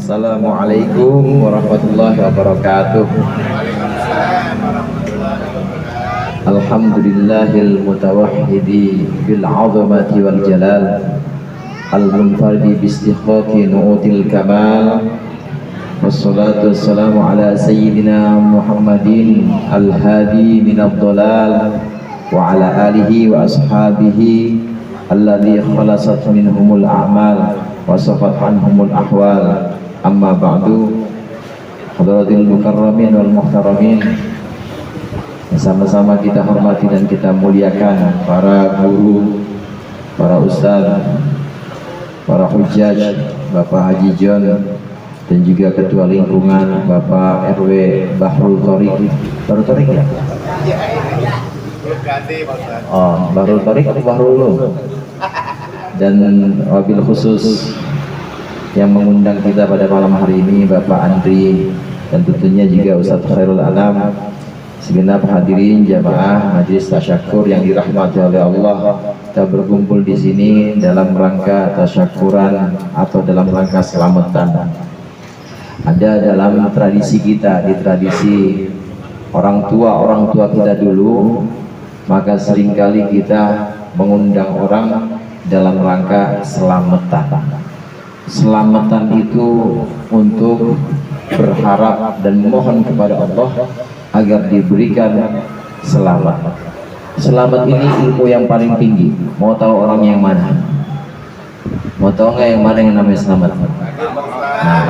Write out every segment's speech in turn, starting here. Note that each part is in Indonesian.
Assalamualaikum warahmatullahi wabarakatuh. Alhamdulillahil mutawahhidi bil 'azamati wal jalal, al munfaridi bi istighfaqi nu'util kamal. Wassalatu wassalamu ala sayyidina Muhammadin al-hadi minad dhalal wa ala alihi wa ashabihi alladhi khalasat minhumul a'mal wa safat anhumul ahwal. Amma ba'du. Hadratil mukarramin wal muhtaramin, sama-sama kita hormati dan kita muliakan para guru, para ustaz, para hujjaj, Bapak Haji John, dan juga ketua lingkungan Bapak RW Bahrul Thoriq. Bahrul Thoriq ya? Oh, Bahrul Thoriq atau Bahrul lu? Dan wabil khusus yang mengundang kita pada malam hari ini Bapak Andri, dan tentunya juga Ustadz Khairul Anam, segenap hadirin jamaah majelis tasyakur yang dirahmati oleh Allah. Kita berkumpul di sini dalam rangka tasyakuran atau dalam rangka selamatan. Ada dalam tradisi kita, di tradisi orang tua kita dulu, maka seringkali kita mengundang orang dalam rangka selamatan. Selamatan itu untuk berharap dan mohon kepada Allah agar diberikan selamat. Selamat ini ilmu yang paling tinggi. Mau tahu orang yang mana? Mau tahu nggak yang mana yang namanya selamat? Nah.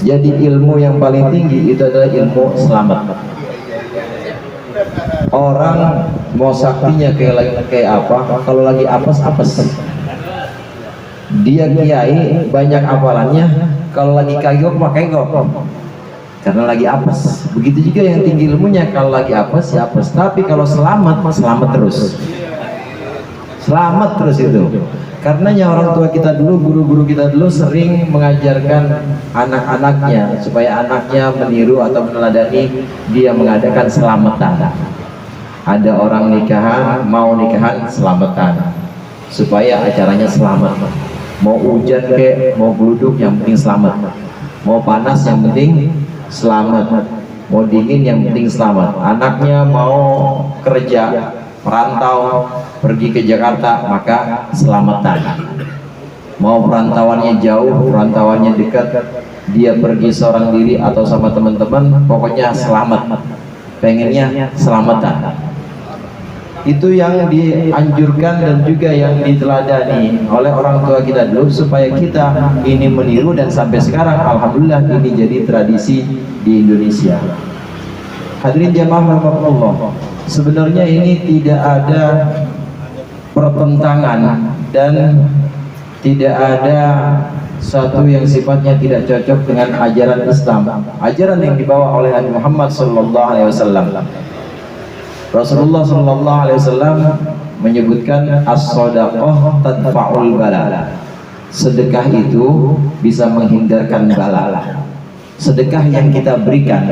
Jadi ilmu yang paling tinggi itu adalah ilmu selamat. Orang mau saktinya kayak apa? Kalau lagi apes. Dia kiai banyak hafalannya, kalau lagi kagok mah kagok karena lagi apes. Begitu juga yang tinggi ilmunya, kalau lagi apes ya apes. Tapi kalau selamat mah selamat terus. Selamat terus itu. Karenanya orang tua kita dulu, guru-guru kita dulu sering mengajarkan anak-anaknya supaya anaknya meniru atau meneladani dia mengadakan selamatan. Ada orang nikahan, mau nikahan selamatan supaya acaranya selamat. Mau hujan kek, mau geluduk, yang penting selamat. Mau panas, yang penting selamat. Mau dingin, yang penting selamat. Anaknya mau kerja, perantau, pergi ke Jakarta, maka selamatan. Mau perantauannya jauh, perantauannya dekat, dia pergi seorang diri atau sama teman-teman, pokoknya selamat. Pengennya selamatan. Itu yang dianjurkan dan juga yang diteladani oleh orang tua kita dulu, supaya kita ini meniru, dan sampai sekarang alhamdulillah ini jadi tradisi di Indonesia. Hadirin jamaah rahimakumullah, sebenarnya ini tidak ada pertentangan dan tidak ada satu yang sifatnya tidak cocok dengan ajaran Islam, ajaran yang dibawa oleh Nabi Muhammad SAW. Rasulullah SAW menyebutkan as-shadaqah tadfa'ul bala. Sedekah itu bisa menghindarkan bala. Sedekah yang kita berikan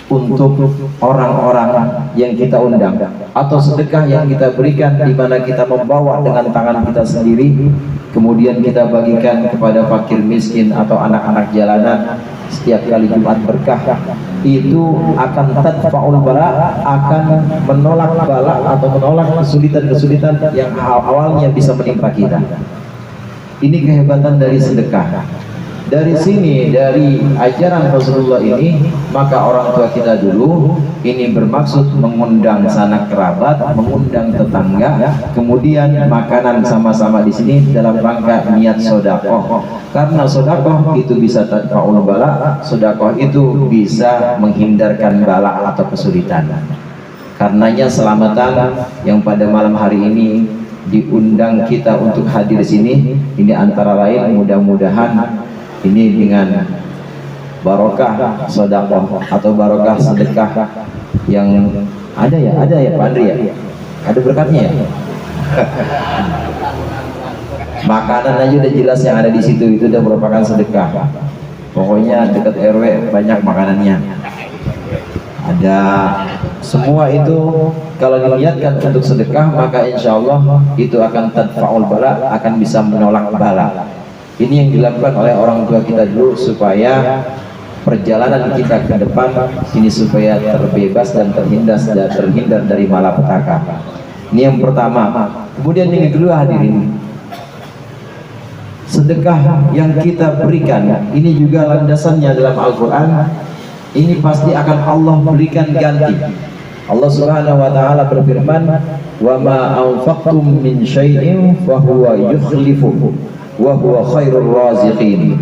untuk orang-orang yang kita undang, atau sedekah yang kita berikan di mana kita membawa dengan tangan kita sendiri, kemudian kita bagikan kepada fakir miskin atau anak-anak jalanan setiap kali Jumat berkah, itu akan tadfa'ul bala, akan menolak bala atau menolak kesulitan-kesulitan yang awalnya bisa menimpa kita. Ini kehebatan dari sedekah. Dari sini, dari ajaran Rasulullah ini, maka orang tua kita dulu ini bermaksud mengundang sanak kerabat, mengundang tetangga, kemudian makanan sama-sama di sini dalam rangka niat sedekah. Karena sedekah itu bisa tadfa'ul bala, sedekah itu bisa menghindarkan bala atau kesulitan. Karenanya selamatan yang pada malam hari ini diundang kita untuk hadir di sini, ini antara lain mudah-mudahan ini dengan barokah sedekah atau barokah sedekah yang ada ya Pak Andri ya, ada berkatnya ya. Makanan aja udah jelas yang ada di situ, itu udah merupakan sedekah. Pokoknya dekat RW banyak makanannya, ada semua itu kalau diniatkan untuk sedekah, maka insya Allah itu akan tadfa'ul bala, akan bisa menolak bala. Ini yang dilakukan oleh orang tua kita dulu, supaya perjalanan kita ke depan ini supaya terbebas dan terhindar dari malapetaka. Ini yang pertama. Kemudian yang kedua, hadirin, sedekah yang kita berikan ini juga landasannya dalam Al-Quran, ini pasti akan Allah berikan ganti. Allah Subhanahu wa taala berfirman, "Wa ma anfaqtum min syai'in fa huwa yukhlifuhu wa huwa khairur raziqin."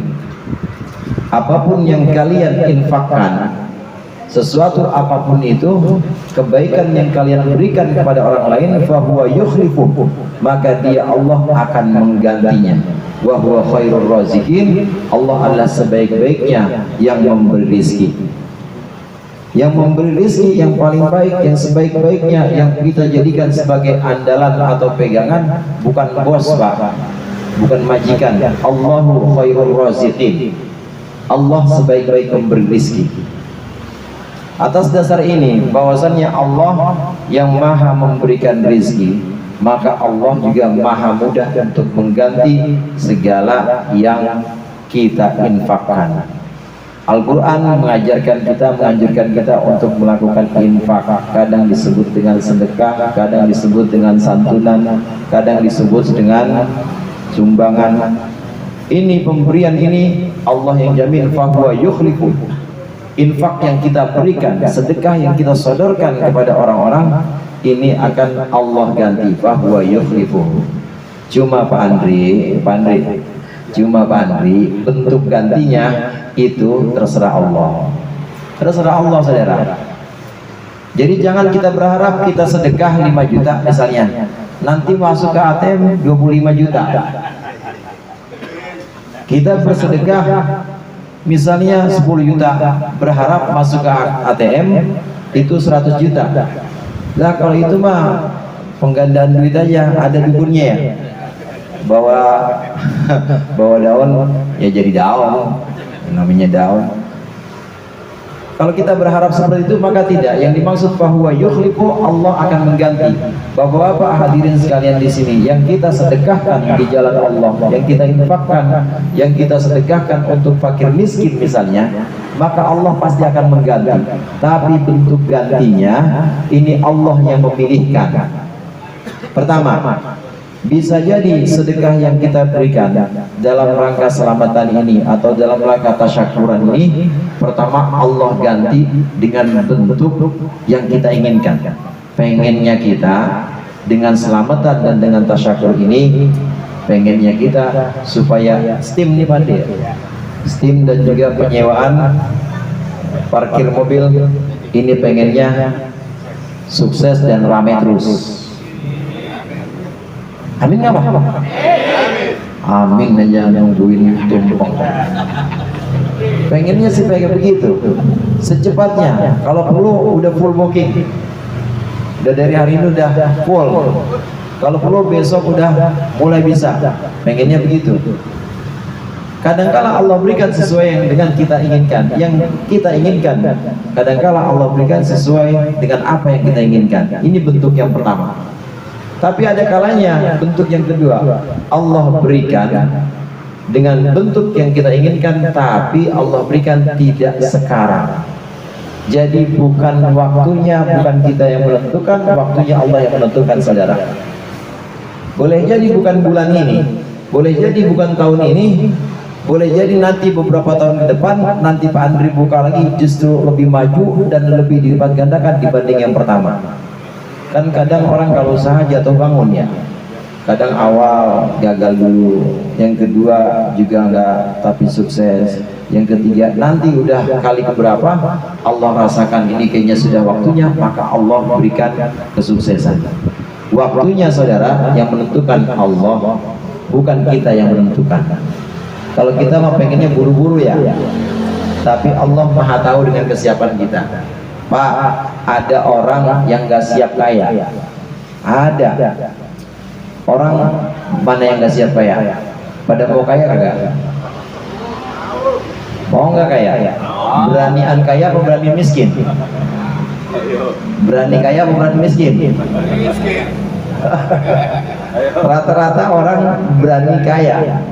Apapun yang kalian infakkan, sesuatu apapun itu, kebaikan yang kalian berikan kepada orang lain, fa huwa yukhlifuhu, maka dia Allah akan menggantinya. Wa huwa khairur raziqin, Allah adalah sebaik-baiknya yang memberi rezeki. Yang memberi rezeki yang paling baik, yang sebaik-baiknya, yang kita jadikan sebagai andalan atau pegangan, bukan bos Pak, bukan majikan. Allahu khairur raziqin, Allah sebaik-baik memberi rezeki. Atas dasar ini, bahwasannya Allah yang maha memberikan rezeki, maka Allah juga maha mudah untuk mengganti segala yang kita infakkan. Al-Quran mengajarkan kita, menganjurkan kita untuk melakukan infak. Kadang disebut dengan sedekah, kadang disebut dengan santunan, kadang disebut dengan sumbangan. Ini pemberian ini Allah yang jamin, fahuwa yukhlifu. Infak yang kita berikan, sedekah yang kita sodorkan kepada orang-orang, ini akan Allah ganti, fahuwa yukhlifu. Cuma Pak Andri, bentuk gantinya itu terserah Allah. Terserah Allah, saudara. Jadi jangan kita berharap kita sedekah 5 juta misalnya, nanti masuk ke ATM 25 juta. Kita bersedekah misalnya 10 juta, berharap masuk ke ATM itu 100 juta. Nah kalau itu mah penggandaan duit aja, ada dukunnya ya. Bawa daun ya jadi daun, namanya daun. Kalau kita berharap seperti itu, maka tidak. Yang dimaksud bahwa yukhliqu, Allah akan mengganti. Bapak-bapak hadirin sekalian di sini, yang kita sedekahkan di jalan Allah, yang kita infakkan, yang kita sedekahkan untuk fakir miskin misalnya, maka Allah pasti akan mengganti. Tapi bentuk gantinya ini Allah yang memilihkan. Pertama, bisa jadi sedekah yang kita berikan dalam rangka selamatan ini atau dalam rangka tasyakuran ini, pertama Allah ganti dengan bentuk yang kita inginkan. Pengennya kita dengan selamatan dan dengan tasyakur ini, pengennya kita supaya STIM nih Pak, STIM dan juga penyewaan parkir mobil ini pengennya sukses dan ramai terus. Amin nggak Pak? Amin aja, nungguin tumpeng. Pengennya sih kayak begitu, secepatnya. Kalau perlu udah full booking, udah dari hari ini udah full. Kalau perlu besok udah mulai bisa. Pengennya begitu. Kadangkala Allah berikan sesuai yang dengan kita inginkan, yang kita inginkan. Kadangkala Allah berikan sesuai dengan apa yang kita inginkan. Ini bentuk yang pertama. Tapi ada kalanya bentuk yang kedua, Allah berikan dengan bentuk yang kita inginkan, tapi Allah berikan tidak sekarang. Jadi bukan waktunya, bukan kita yang menentukan, waktunya Allah yang menentukan, saudara. Boleh jadi bukan bulan ini, boleh jadi bukan tahun ini, boleh jadi nanti beberapa tahun ke depan, nanti Pak Andri buka lagi justru lebih maju dan lebih dilipat gandakan dibanding yang pertama. Kan kadang orang kalau usaha jatuh bangun ya, kadang awal gagal dulu, yang kedua juga enggak tapi sukses, yang ketiga nanti udah kali keberapa Allah rasakan ini kayaknya sudah waktunya, maka Allah berikan kesuksesan. Waktunya saudara yang menentukan Allah, bukan kita yang menentukan. Kalau kita mah pengennya buru-buru ya, tapi Allah maha tahu dengan kesiapan kita. Pak, ada orang yang gak siap kaya. Ada orang mana yang gak siap kaya? Pada mau kaya kagak? Mau nggak kaya? Beranian kaya apa berani miskin? Berani kaya apa berani miskin? Rata-rata orang berani kaya,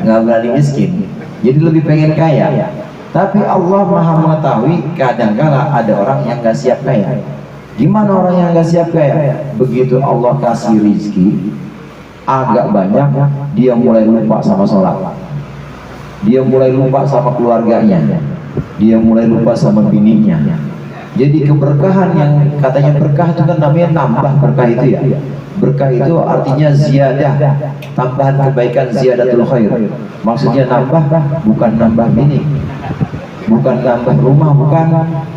nggak berani miskin. Jadi lebih pengen kaya. Tapi Allah Maha mengetahui kadang-kala ada orang yang nggak siap kaya. Gimana orang yang nggak siap kaya? Begitu Allah kasih rizki agak banyak, dia mulai lupa sama sholat, dia mulai lupa sama keluarganya, dia mulai lupa sama bininya. Jadi keberkahan yang katanya berkah itu kan namanya nambah berkah itu ya. Berkah itu artinya ziyadah, tambahan kebaikan, ziyadatul khair. Maksudnya nambah, bukan nambah bini, bukan nambah rumah,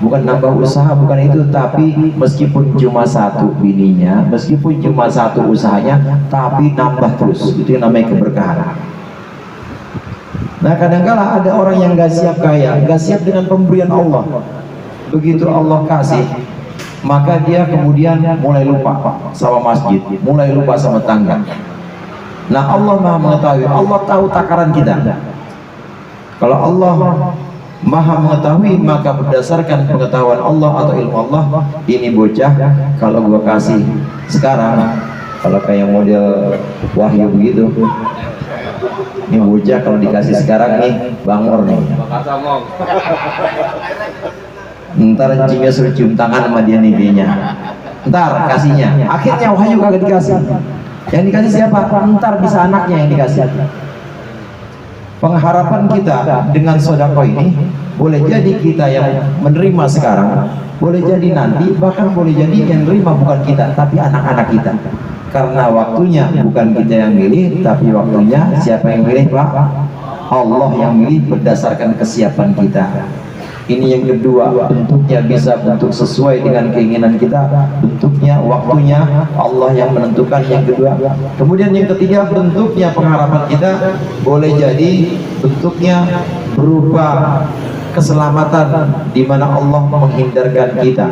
bukan nambah usaha, bukan itu. Tapi meskipun cuma satu bininya, meskipun cuma satu usahanya, tapi nambah terus. Itu yang namanya keberkahan. Nah kadang-kala ada orang yang gak siap kaya, gak siap dengan pemberian Allah. Begitu Allah kasih, maka dia kemudian mulai lupa sama masjid, mulai lupa sama tangga. Nah Allah Maha mengetahui, Allah tahu takaran kita. Kalau Allah Maha mengetahui, maka berdasarkan pengetahuan Allah atau ilmu Allah, ini bocah kalau gua kasih sekarang, kalau kayak model Wahyu begitu, ini bocah kalau dikasih sekarang nih bangor nih, ntar cingnya suruh cium tangan sama dia nih kayaknya, ntar kasihnya. Akhirnya Wahyu kagak dikasih. Yang dikasih siapa? Ntar bisa anaknya yang dikasih. Pengharapan kita dengan sodako ini, boleh jadi kita yang menerima sekarang, boleh jadi nanti, bahkan boleh jadi yang menerima bukan kita, tapi anak-anak kita. Karena waktunya bukan kita yang milih, tapi waktunya siapa yang milih, Pak? Allah yang milih berdasarkan kesiapan kita. Ini yang kedua, bentuknya bisa bentuk sesuai dengan keinginan kita, bentuknya, waktunya Allah yang menentukan. Yang kedua, kemudian yang ketiga, bentuknya pengharapan kita boleh jadi bentuknya berupa keselamatan, di mana Allah menghindarkan kita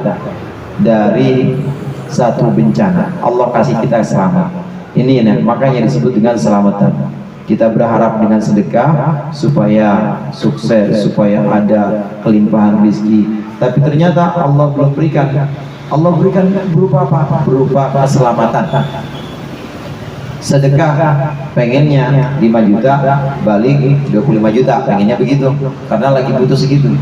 dari satu bencana. Allah kasih kita selamat. Ini makanya disebut dengan selamatan. Kita berharap dengan sedekah supaya sukses, supaya ada kelimpahan rezeki. Tapi ternyata Allah belum berikan. Allah berikan berupa apa? Berupa keselamatan. Sedekah pengennya 5 juta, balik 25 juta, pengennya begitu, karena lagi butuh segitu.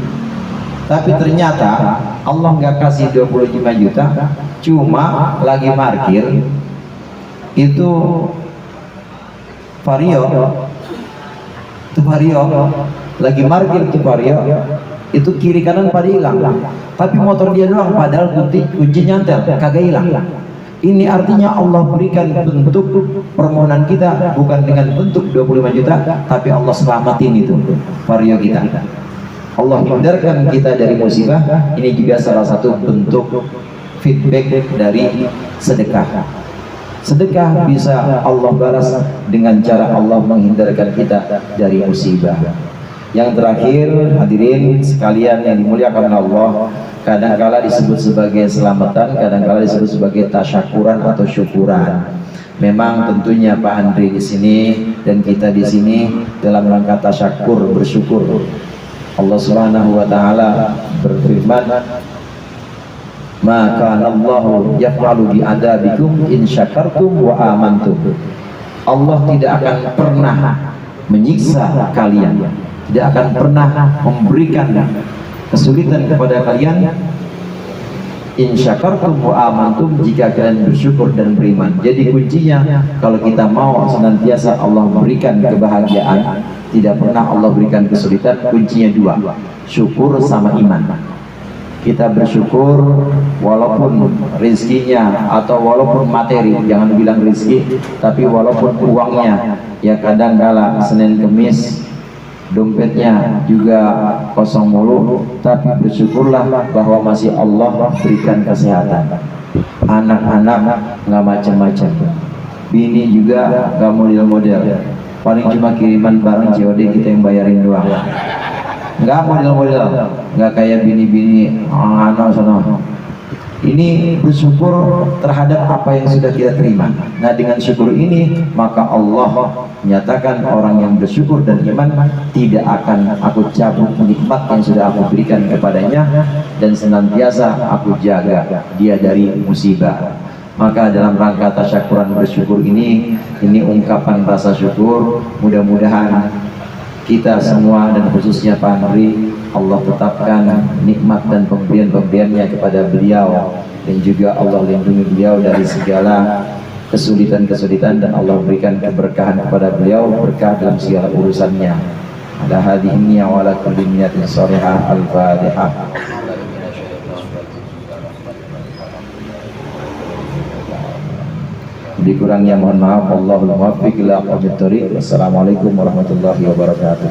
Tapi ternyata Allah nggak kasih 25 juta, cuma lagi parkir itu Vario, itu Vario lagi parkir itu Vario, itu kiri kanan pada hilang, tapi motor dia doang, padahal kunci nyantel kagak hilang. Ini artinya Allah berikan bentuk permohonan kita bukan dengan bentuk 25 juta, tapi Allah selamatin itu Vario kita. Allah hindarkan kita dari musibah. Ini juga salah satu bentuk feedback dari sedekah. Sedekah bisa Allah balas dengan cara Allah menghindarkan kita dari musibah. Yang terakhir, hadirin sekalian yang dimuliakan Allah, kadang-kala disebut sebagai selamatan, kadang-kala disebut sebagai tasyakuran atau syukuran. Memang tentunya Pak Andri di sini dan kita di sini dalam rangka tasyakur, bersyukur. Allah Subhanahu wa taala berfirman, maka Allahu yaf'alu bi adabikum in syakartum wa amantum. Allah tidak akan pernah menyiksa kalian, tidak akan pernah memberikan kesulitan kepada kalian in syakartum wa amantum, jika kalian bersyukur dan beriman. Jadi kuncinya kalau kita mau senantiasa Allah berikan kebahagiaan, tidak pernah Allah berikan kesulitan, kuncinya dua, syukur sama iman. Kita bersyukur walaupun rezekinya atau walaupun materi, jangan bilang rezeki, tapi walaupun uangnya ya kadang-kala Senin Kemis dompetnya juga kosong mulu, tapi bersyukurlah bahwa masih Allah berikan kesehatan, anak-anak nggak macam-macam, bini juga nggak model-model, paling cuma kiriman barang COD kita yang bayarin doang, nggak model-model, nggak kayak bini-bini anak sana Ini bersyukur terhadap apa yang sudah kita terima. Nah, dengan syukur ini maka Allah menyatakan orang yang bersyukur dan iman tidak akan aku cabut nikmat yang sudah aku berikan kepadanya, dan senantiasa aku jaga dia dari musibah. Maka dalam rangka tasyakuran bersyukur ini ungkapan rasa syukur, mudah-mudahan kita semua dan khususnya Pak Nuri, Allah tetapkan nikmat dan pemberian-pemberiannya kepada beliau, dan juga Allah lindungi beliau dari segala kesulitan-kesulitan, dan Allah berikan keberkahan kepada beliau, berkah dalam segala urusannya. Ala hadhihi wa ala kulli niyatin shalihah. Al-Fatihah. Dikurangnya mohon maaf. Allahul muwaffiq ila aqwamit thoriq. Wassalamualaikum warahmatullahi wabarakatuh.